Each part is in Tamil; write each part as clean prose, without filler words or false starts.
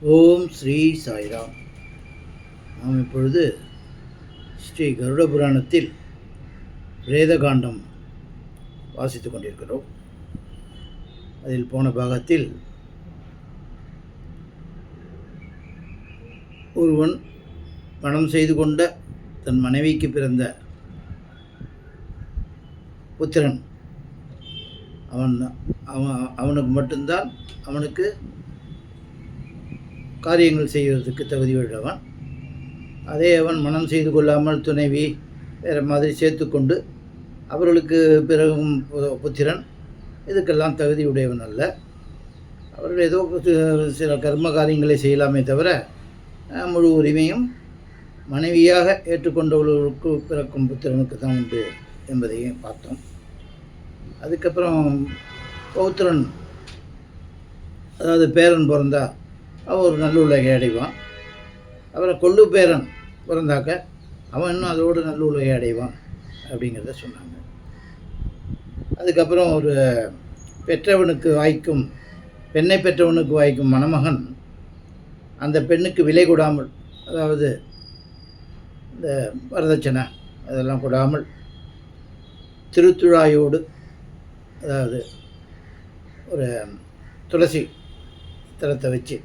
ஓம் ஸ்ரீ சாய்ராம். நாம் இப்பொழுது ஸ்ரீ கருட புராணத்தில் வேதகாண்டம் வாசித்து கொண்டிருக்கிறோம். அதில் போன பாகத்தில் ஒருவன் மனம் செய்து கொண்ட தன் மனைவிக்கு பிறந்த புத்திரன் அவனுக்கு மட்டும்தான் அவனுக்கு காரியங்கள் செய்வதற்கு தகுதி உள்ளவன். அதே அவன் மனம் செய்து கொள்ளாமல் துணைவி வேறு மாதிரி சேர்த்து கொண்டு அவர்களுக்கு பிறகும் புத்திரன் இதுக்கெல்லாம் தகுதி உடையவன் அல்ல. அவர்கள் ஏதோ சில கர்ம காரியங்களை செய்யலாமே தவிர முழு உரிமையும் மனைவியாக ஏற்றுக்கொண்டவர்களுக்கு பிறக்கும் புத்திரனுக்கு தான் உண்டு என்பதையும் பார்த்தோம். அதுக்கப்புறம் பௌத்திரன், அதாவது பேரன் பிறந்தா அவன் ஒரு நல்லுலகை அடைவான். அவரை கொள்ளு பேரன் பிறந்தாக்க அவன் இன்னும் அதோடு நல்லுலகை அடைவான் அப்படிங்கிறத சொன்னாங்க. அதுக்கப்புறம் ஒரு பெண்ணை பெற்றவனுக்கு வாய்க்கும் மணமகன் அந்த பெண்ணுக்கு விலை கொடாமல், அதாவது இந்த வரதட்சணை அதெல்லாம் கொடாமல் திருத்துழாயோடு, அதாவது ஒரு துளசி தலத்தை வச்சு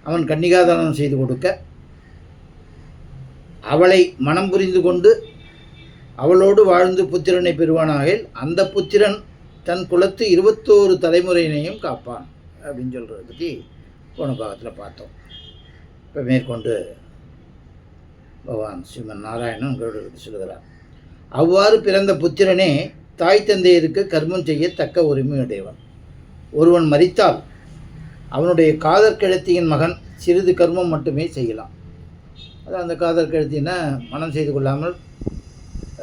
அவன் கன்னிகாதானம் செய்து கொடுக்க, அவளை மனம் புரிந்து கொண்டு அவளோடு வாழ்ந்து புத்திரனை பெறுவானாக, அந்த புத்திரன் தன் குலத்து 21 தலைமுறையினையும் காப்பான் அப்படின்னு சொல்கிறத பற்றி போன பாகத்தில் பார்த்தோம். இப்போ மேற்கொண்டு பகவான் ஸ்ரீமன் நாராயணன் சொல்கிறார். அவ்வாறு பிறந்த புத்திரனே தாய் தந்தையருக்கு கர்மம் செய்ய தக்க உரிமையுடையவன். ஒருவன் மரித்தால் அவனுடைய காதற் கிழத்தியின் மகன் சிறிது கர்மம் மட்டுமே செய்யலாம். அதான் அந்த காதற் கிழத்தின்னா மனம் செய்து கொள்ளாமல்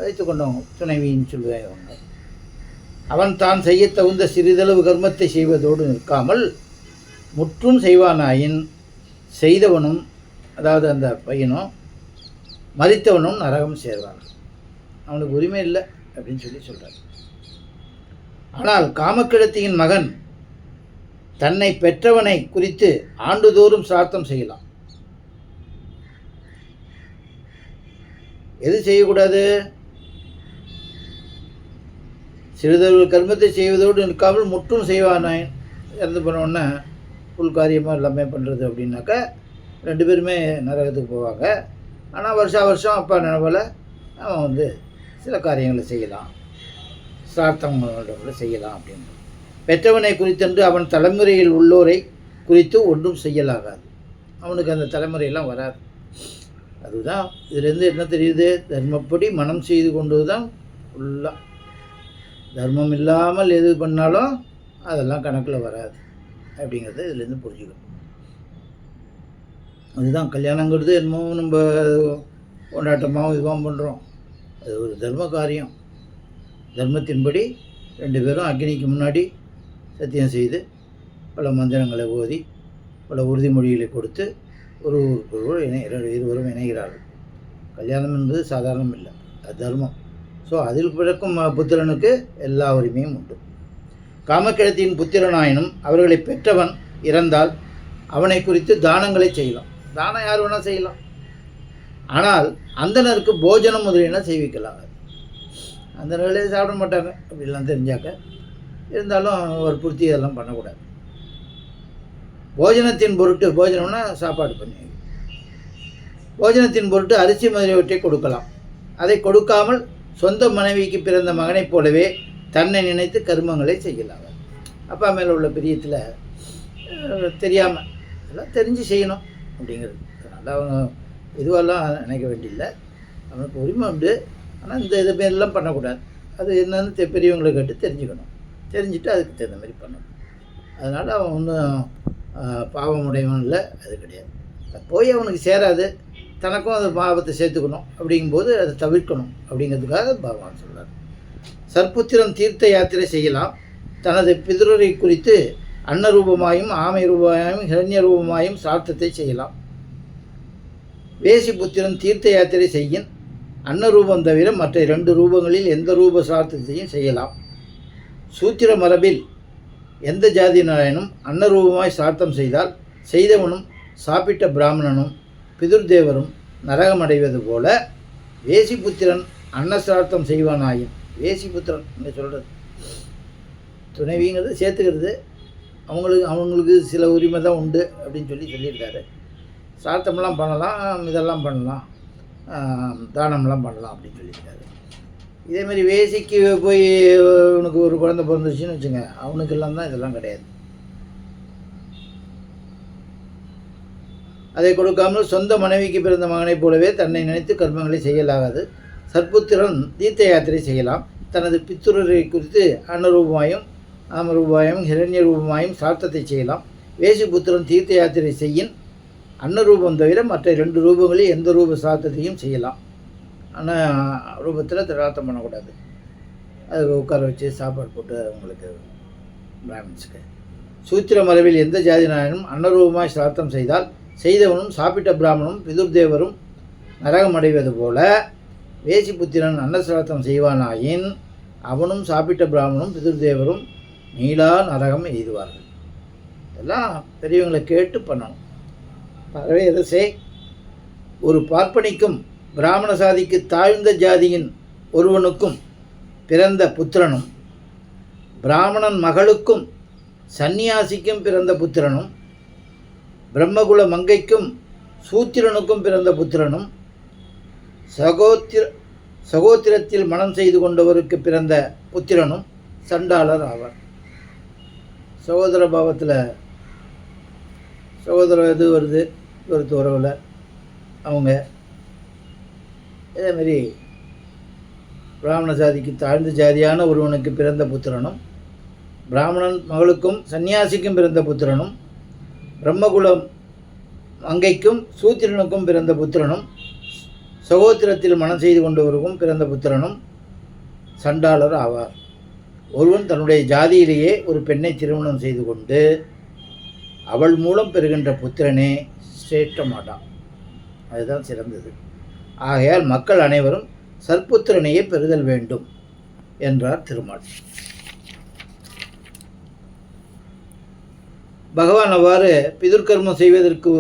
வைத்து கொண்டவங்க, துணைவின்னு சொல்லுவாங்க. அவன் தான் செய்ய தகுந்த சிறிதளவு கர்மத்தை செய்வதோடு நிற்காமல் முற்றும் செய்வானாயின் செய்தவனும், அதாவது அந்த பையனும் மரித்தவனும் நரகம் சேர்வான். அவனுக்கு உரிமை இல்லை அப்படின்னு சொல்கிறார். ஆனால் காமக்கிழத்தியின் மகன் தன்னை பெற்றவனை குறித்து ஆண்டுதோறும் சார்த்தம் செய்யலாம். எது செய்யக்கூடாது? சிறிதளவு கர்மத்தை செய்வதோடு நிற்காமல் முற்றும் செய்வானாய். இறந்து போனோன்னா ஃபுல் காரியமாக எல்லாமே பண்ணுறது அப்படின்னாக்கா 2 பேருமே நரகத்துக்கு போவாங்க. ஆனால் வருஷம் அப்பா நினைவில் அவன் சில காரியங்களை செய்யலாம், சார்த்தம் செய்யலாம் அப்படின்னு. பெற்றவனை குறித்தென்று அவன் தலைமுறையில் உள்ளோரை குறித்து ஒன்றும் செய்யலாகாது. அவனுக்கு அந்த தலைமுறையெல்லாம் வராது. அதுதான் இதுலேருந்து என்ன தெரியுது? தர்மப்படி மனம் செய்து கொண்டு தான் ஃபுல்லாக. தர்மம் இல்லாமல் எது பண்ணாலும் அதெல்லாம் கணக்கில் வராது அப்படிங்கிறத இதுலேருந்து புரிஞ்சுக்கணும். அதுதான் கல்யாணங்கிறது என்னமோ நம்ம கொண்டாட்டமாகவும் இதுவாக பண்ணுறோம். அது ஒரு தர்ம காரியம். தர்மத்தின்படி 2 பேரும் அக்னிக்கு முன்னாடி சத்தியம் செய்து பல மந்திரங்களை ஓதி பல உறுதிமொழிகளை கொடுத்து இருவரும் இணைகிறார்கள். கல்யாணம் என்பது சாதாரணம் இல்லை, அது தர்மம். ஸோ அதில் பிறக்கும் புத்திரனுக்கு எல்லா உரிமையும் உண்டு. காமக்கிழத்தின் புத்திரனாயினும் அவர்களை பெற்றவன் இறந்தால் அவனை குறித்து தானங்களை செய்யலாம். தானம் யார் வேணால் செய்யலாம். ஆனால் அந்தனருக்கு போஜனம் முதலியன செய்விக்கலாம். அந்த நிலையை சாப்பிட மாட்டாங்க அப்படிலாம் தெரிஞ்சாக்க. இருந்தாலும் வற்புறுத்தி அதெல்லாம் பண்ணக்கூடாது. போஜனத்தின் பொருட்டு, போஜனம்னா சாப்பாடு பண்ணி, போஜனத்தின் பொருட்டு அரிசி முதலியவற்றை கொடுக்கலாம். அதை கொடுக்காமல் சொந்த மனைவிக்கு பிறந்த மகனைப் போலவே தன்னை நினைத்து கர்மங்களை செய்யலாம். அப்பா மேலே உள்ள பிரியத்தில் தெரியாமல் எல்லாம் தெரிஞ்சு செய்யணும் அப்படிங்கிறது. அதனால் அவங்க இதுவெல்லாம் நினைக்க வேண்டியதில்லை. அவனுக்கு உரிமை உண்டு. ஆனால் இந்த இது மாரிலாம் பண்ணக்கூடாது. அது என்னன்னு பெரியவங்களை கேட்டு தெரிஞ்சுக்கணும். தெரிஞ்சுட்டு அதுக்கு தகுந்த மாதிரி பண்ணணும். அதனால் அவன் ஒன்றும் பாவமுடையவன் இல்லை, அது கிடையாது. போய் அவனுக்கு சேராது, தனக்கும் அந்த பாவத்தை சேர்த்துக்கணும். அப்படிங்கும்போது அதை தவிர்க்கணும் அப்படிங்கிறதுக்காக பகவான் சொல்கிறார். சர்ப்புத்திரன் தீர்த்த யாத்திரை செய்யலாம். தனது பிதுரை குறித்து அன்னரூபமாயும் ஆமை ரூபமாயும் ஹிரண்ய ரூபமாயும் சார்த்தத்தை செய்யலாம். வேசி புத்திரன் தீர்த்த யாத்திரை செய்யின் அன்னரூபம் தவிர மற்ற 2 ரூபங்களில் எந்த ரூப சார்த்தத்தையும் செய்யலாம். சூத்திர மரபில் எந்த ஜாதியினராயினும் அன்னரூபமாய் சார்த்தம் செய்தால் செய்தவனும் சாப்பிட்ட பிராமணனும் பிதுர்தேவரும் நரகமடைவது போல வேசிபுத்திரன் அன்னசிரார்த்தம் செய்வானாயின், வேசிபுத்திரன் என்ன சொல்கிறது, துணைவிங்கிறது சேர்த்துக்கிறது, அவங்களுக்கு சில உரிமை தான் உண்டு அப்படின்னு சொல்லியிருக்காரு. சார்த்தமெல்லாம் பண்ணலாம், இதெல்லாம் பண்ணலாம், தானம்லாம் பண்ணலாம் அப்படின்னு சொல்லியிருக்காரு. இதேமாதிரி வேசிக்கு போய் உனக்கு ஒரு குழந்தை பிறந்துச்சுன்னு வச்சுங்க, அவனுக்கெல்லாம் தான் இதெல்லாம் கிடையாது. அதை கொடுக்காமல் சொந்த மனைவிக்கு பிறந்த மகனைப் போலவே தன்னை நினைத்து கர்மங்களை செய்யலாகாது. சற்புத்திரன் தீர்த்த யாத்திரை செய்யலாம். தனது பித்துரரை குறித்து அன்னரூபமாயும் ஆமரூபாயும் ஹிரண்ய ரூபமாயும் சார்த்தத்தை செய்யலாம். வேசிபுத்திரன் தீர்த்த யாத்திரை செய்யின் அன்னரூபம் தவிர மற்ற 2 ரூபங்களில் எந்த ரூப சார்த்தத்தையும் செய்யலாம். ஆனால் ரூபத்தில் திராத்தம் பண்ணக்கூடாது. அதுக்கு உட்கார வச்சு சாப்பாடு போட்டு அவங்களுக்கு பிராமின்ஸுக்கு. சூத்திர மரபில் எந்த ஜாதினாலும் அன்னரூபமாய் சிரார்த்தம் செய்தால் செய்தவனும் சாப்பிட்ட பிராமணனும் பிதுர்தேவரும் நரகம் அடைவது போல வேசிபுத்திரன் அன்னசிரார்த்தம் செய்வானாயின் அவனும் சாப்பிட்ட பிராமணனும் பிதுர்தேவரும் நீலா நரகம் எய்துவார்கள். இதெல்லாம் பெரியவங்களை கேட்டு பண்ணணும். பறவை எதை செய், ஒரு பார்ப்பனிக்கும் பிராமண சாதிக்கு தாழ்ந்த ஜாதியின் ஒருவனுக்கும் பிறந்த புத்திரனும் பிராமணன் மகளுக்கும் சந்நியாசிக்கும் பிறந்த புத்திரனும் பிரம்மகுல மங்கைக்கும் சூத்திரனுக்கும் பிறந்த புத்திரனும் சகோத்திரத்தில் மனம் செய்து கொண்டவருக்கு பிறந்த புத்திரனும் சண்டாளர் ஆவார். சகோதர பாவத்தில் சகோதர இது வருது, ஒரு உறவில் அவங்க இதேமாரி பிராமண ஜாதிக்கு தாழ்ந்த ஜாதியான ஒருவனுக்கு பிறந்த புத்திரனும் பிராமணன் மகளுக்கும் சன்னியாசிக்கும் பிறந்த புத்திரனும் பிரம்மகுலம் மங்கைக்கும் சூத்திரனுக்கும் பிறந்த புத்திரனும் சகோத்திரத்தில் மனம் செய்து கொண்டவருக்கும் பிறந்த புத்திரனும் சண்டாளர் ஆவார். ஒருவன் தன்னுடைய ஜாதியிலேயே ஒரு பெண்ணை திருமணம் செய்து கொண்டு அவள் மூலம் பெறுகின்ற புத்திரனே சிரேஷ்டமாட்டான், அதுதான் சிறந்தது. ஆகையால் மக்கள் அனைவரும் சற்புத்திரனையே பெறுதல் வேண்டும் என்றார் திருமால். பகவான் அவ்வாறு பிதுர்கர்மம் செய்வதற்கு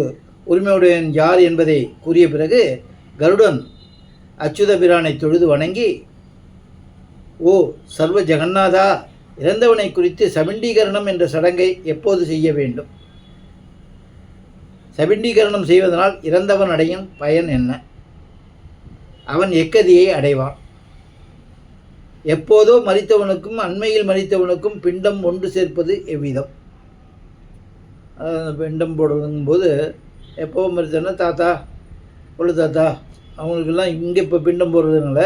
உரிமையுடையவன் யார் என்பதை கூறிய பிறகு கருடன் அச்சுத பிரானை தொழுது வணங்கி, ஓ சர்வ ஜெகநாதா, இறந்தவனை குறித்து சபிண்டீகரணம் என்ற சடங்கை எப்போது செய்ய வேண்டும்? சபிண்டீகரணம் செய்வதனால் இறந்தவன் அடையும் பயன் என்ன? அவன் எக்கதியை அடைவான்? எப்போதோ மரித்தவனுக்கும் அண்மையில் மரித்தவனுக்கும் பிண்டம் ஒன்று சேர்ப்பது எவ்விதம்? பிண்டம் போடுறதுங்கும்போது எப்போ மரித்தவனா தாத்தா பொழு தாத்தா அவங்களுக்கெல்லாம் இங்கே இப்போ பிண்டம் போடுறதுனால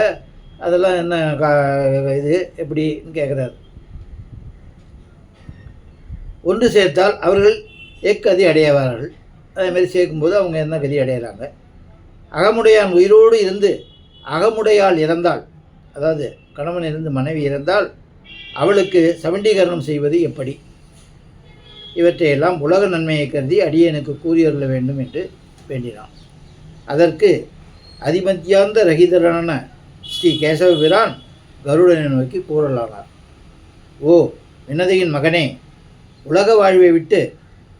அதெல்லாம் என்ன இது எப்படின்னு கேட்குறாரு. ஒன்று சேர்த்தால் அவர்கள் எக்கதி அடையவார்கள். அதேமாரி சேர்க்கும்போது அவங்க என்ன கதி அடையிறாங்க? அகமுடையான் உயிரோடு இருந்து அகமுடையால் இறந்தால், அதாவது கணவன் இருந்து மனைவி இறந்தால் அவளுக்கு சவண்டீகரணம் செய்வது எப்படி? இவற்றையெல்லாம் உலக நன்மையை கருதி அடியனுக்கு கூறியருள வேண்டும் என்று வேண்டினான். அதற்கு அதிமத்தியாந்த ரகிதரான ஸ்ரீ கேசவபிரான் கருடனை நோக்கி கூறலானார். ஓ வினதையின் மகனே, உலக வாழ்வை விட்டு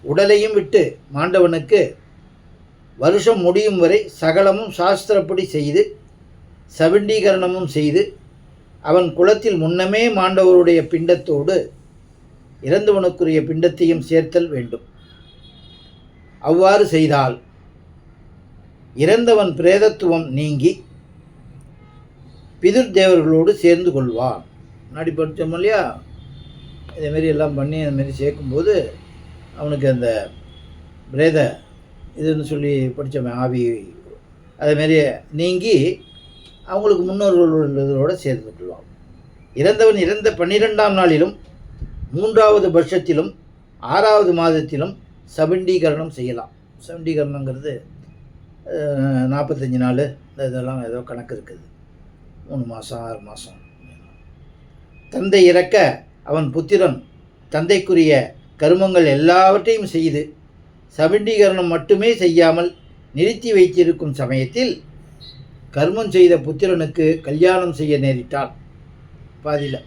உடலையும் விட்டு மாண்டவனுக்கு வருஷம் முடியும் வரை சகலமும் சாஸ்திரப்படி செய்து சவிண்டீகரணமும் செய்து அவன் குலத்தில் முன்னமே மாண்டவருடைய பிண்டத்தோடு இறந்தவனுக்குரிய பிண்டத்தையும் சேர்த்தல் வேண்டும். அவ்வாறு செய்தால் இறந்தவன் பிரேதத்துவம் நீங்கி பிதுர் தேவர்களோடு சேர்ந்து கொள்வான். முன்னாடி படித்தோம் இல்லையா, இதேமாரி எல்லாம் பண்ணி அதுமாரி சேர்க்கும்போது அவனுக்கு அந்த பிரேத இதுன்னு சொல்லி படித்தோமே ஆவி, அதேமாரி நீங்கி அவங்களுக்கு முன்னோர்களோடு சேர்ந்து கொள்வான். இறந்தவன் இறந்த 12ஆம் நாளிலும் 3வது வருஷத்திலும் 6வது மாதத்திலும் சபிண்டீகரணம் செய்யலாம். சபிண்டீகரணங்கிறது 45 நாள் இதெல்லாம் ஏதோ கணக்கு இருக்குது, 3 மாதம் 6 மாதம். தந்தை இறக்க அவன் புத்திரன் தந்தைக்குரிய கருமங்கள் எல்லாவற்றையும் செய்து சபிண்டீகரணம் மட்டுமே செய்யாமல் நிறுத்தி வைத்திருக்கும் சமயத்தில் கர்மம் செய்த புத்திரனுக்கு கல்யாணம் செய்ய நேரிட்டால் பாதியில்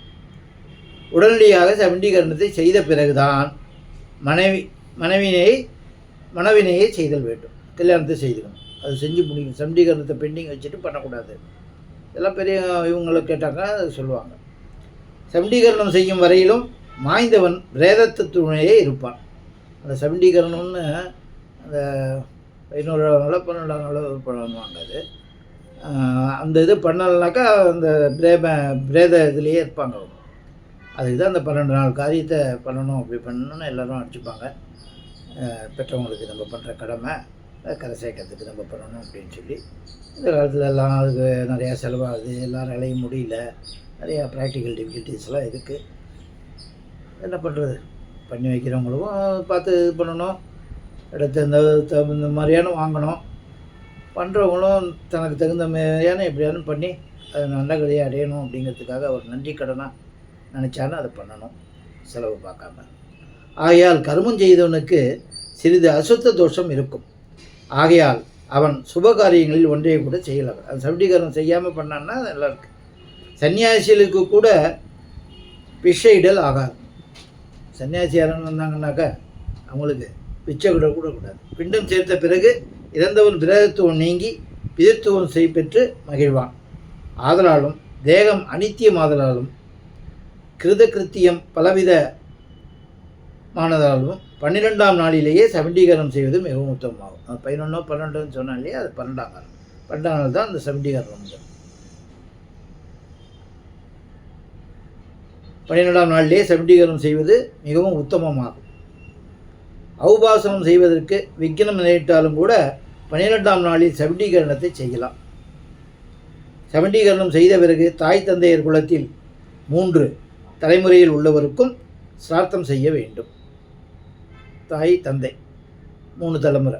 உடனடியாக சபிண்டீகரணத்தை செய்த பிறகுதான் மனைவியை மனவினையை செய்தல் வேண்டும். கல்யாணத்தை செய்துக்கணும். அது செஞ்சு முடிக்கணும். சண்டீகரணத்தை பெண்டிங் வச்சுட்டு பண்ணக்கூடாது. இதெல்லாம் பெரிய இவங்களை கேட்டாங்க அது சொல்லுவாங்க. சண்டீகரணம் செய்யும் வரையிலும் மாய்ந்தவன் பிரேதத்து துணையே இருப்பான். அந்த சண்டீகரணம்னு அந்த 11ஆம் நாளோ 12ஆம் நாளோ பண்ணுவாங்க. அது அந்த இது பண்ணலைனாக்கா அந்த பிரேத இதுலேயே இருப்பாங்க அவங்க. அதுக்கு தான் அந்த 12 நாள் காரியத்தை பண்ணணும், அப்படி பண்ணணும்னு எல்லோரும் அடிச்சுப்பாங்க. பெற்றவங்களுக்கு நம்ம பண்ணுற கடமை கரை சேர்க்கறதுக்கு நம்ம பண்ணணும் அப்படின்னு சொல்லி. இந்த காலத்தில் எல்லாம் அதுக்கு நிறையா செலவாகுது, எல்லாராலையும் முடியல, நிறையா ப்ராக்டிக்கல் டிஃபிகல்ட்டிஸ்லாம் இருக்குது. என்ன பண்ணுறது? பண்ணி வைக்கிறவங்களுக்கும் பார்த்து இது பண்ணணும், இடத்த இந்த மாதிரியான வாங்கணும். பண்ணுறவங்களும் தனக்கு தகுந்த மாதிரியான எப்படியானு பண்ணி அதை நல்ல கதையை அடையணும் அப்படிங்கிறதுக்காக ஒரு நன்றி கடனாக நினச்சாலும் அதை பண்ணணும், செலவு பார்க்காம. ஆகையால் கருமம் செய்தவனுக்கு சிறிது அசுத்த தோஷம் இருக்கும். ஆகையால் அவன் சுபகாரியங்களில் ஒன்றையை கூட செய்யலாம். அது சண்டீகரணம் செய்யாமல் பண்ணான்னா அது நல்லா இருக்குது. சன்னியாசிகளுக்கு கூட பிச்சையிடல் ஆகாது. சன்னியாசி யாருன்னு வந்தாங்கன்னாக்கா அவங்களுக்கு பிச்சை கூட கூடாது. பிண்டம் சேர்த்த பிறகு இறந்தவன் பிரேதத்துவம் நீங்கி பிதிர்த்துவம் பெற்று மகிழ்வான். ஆதலாலும் தேகம் அனித்தியமாதலாலும் கிருத கிருத்தியம் பலவிதமானதாலும் 12ஆம் நாளிலேயே சண்டீகரணம் செய்வது மிகவும் உத்தமமாகும். 11 12ன்னு சொன்னால் இல்லையா, அது 12ஆம் நாள். 12ஆம் நாள் தான் அந்த சண்டீகரணம். 12ஆம் நாளிலேயே சண்டீகரணம் செய்வது மிகவும் உத்தமமாகும். ஔபாசனம் செய்வதற்கு விக்னம் நேரிட்டாலும் கூட 12ஆம் நாளில் சண்டீகரணத்தை செய்யலாம். சண்டீகரணம் செய்த பிறகு தாய் தந்தையர் குலத்தில் 3 தலைமுறையில் உள்ளவருக்கும் சிரார்த்தம் செய்ய வேண்டும். தாய் தந்தை 3 தலைமுறை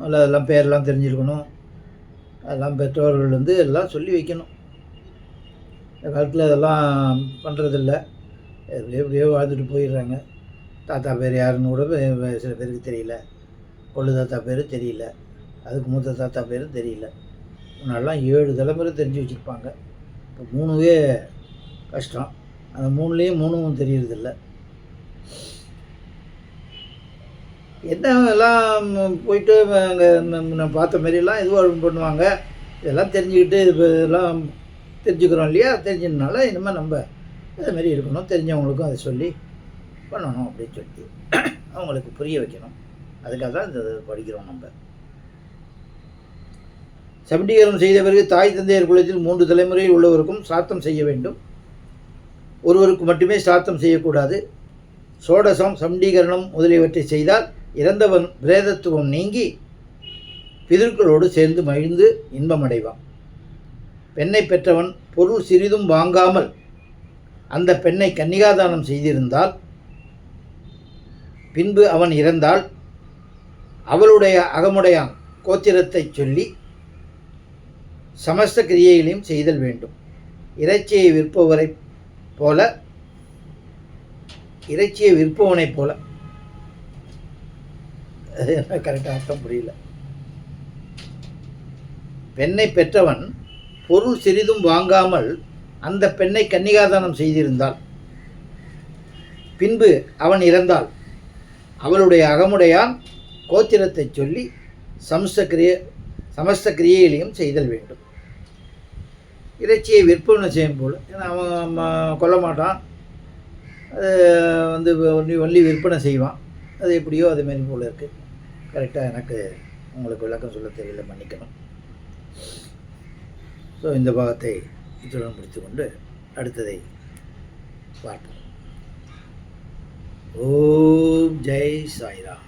அதெல்லாம் பேரெல்லாம் தெரிஞ்சிருக்கணும். அதெல்லாம் பெற்றோர்கள் எல்லாம் சொல்லி வைக்கணும். இந்த காலத்தில் அதெல்லாம் பண்ணுறதில்ல, எப்படியோ வாழ்ந்துட்டு போயிடுறாங்க. தாத்தா பேர் யாருன்னு கூட சில பேருக்கு தெரியல, கொள்ளு தாத்தா பேர் தெரியல, அதுக்கு மூத்த தாத்தா பேரும் தெரியல. முன்னாடிலாம் 7 தலைமுறை தெரிஞ்சு வச்சுருப்பாங்க. இப்போ 3வே கஷ்டம். அந்த 3லேயும் 3வும் தெரியறதில்ல. என்ன எல்லாம் போயிட்டு அங்கே நான் பார்த்த மாரிலாம் இதுவாக பண்ணுவாங்க. இதெல்லாம் தெரிஞ்சுக்கிட்டு இதெல்லாம் தெரிஞ்சுக்கிறோம் இல்லையா, தெரிஞ்சதுனால இனிமேல் நம்ம அதுமாரி இருக்கணும். தெரிஞ்சவங்களுக்கும் அதை சொல்லி பண்ணணும் அப்படின்னு சொல்லி அவங்களுக்கு புரிய வைக்கணும். அதுக்காக தான் இந்த படிக்கிறோம். நம்ம சண்டீகரணம் செய்த பிறகு தாய் தந்தையர் குலத்தில் 3 தலைமுறையில் உள்ளவருக்கும் சிராத்தம் செய்ய வேண்டும். ஒருவருக்கு மட்டுமே சிராத்தம் செய்யக்கூடாது. சோடசம் சண்டீகரணம் முதலியவற்றை செய்தால் இறந்தவன் பிரேதத்துவம் நீங்கி பிதர்களோடு சேர்ந்து மகிழ்ந்து இன்பமடைவான். பெண்ணை பெற்றவன் பொருள் சிறிதும் வாங்காமல் அந்த பெண்ணை கன்னிகாதானம் செய்திருந்தால் பின்பு அவன் இறந்தால் அவளுடைய அகமுடையான் கோத்திரத்தை சொல்லி சமஸ்த கிரியைகளையும் செய்தல் வேண்டும். இறைச்சியை விற்பவனைப் போல கரெக்டாக அர்த்தம் புரியல. பெண்ணை பெற்றவன் பொருள் சிறிதும் வாங்காமல் அந்த பெண்ணை கன்னிகாதானம் செய்திருந்தால் பின்பு அவன் இறந்தால் அவளுடைய அகமுடையான் கோத்திரத்தை சொல்லி சமஸ்த கிரியைகளையும் செய்தல் வேண்டும். இறைச்சியை விற்பனை செய்யும் போல், ஏன்னா அவன் கொல்ல மாட்டான், அது ஒன்லி விற்பனை செய்வான். அது எப்படியோ அதுமாரி போல் இருக்குது. கரெக்டாக எனக்கு உங்களுக்கு விளக்கம் சொல்ல தெரியல, மன்னிக்கணும். ஸோ இந்த பாகத்தை இத்துடன் முடித்துக்கொண்டு அடுத்ததை பார்ப்போம். ஓம் ஜெய் சாய்ராம்.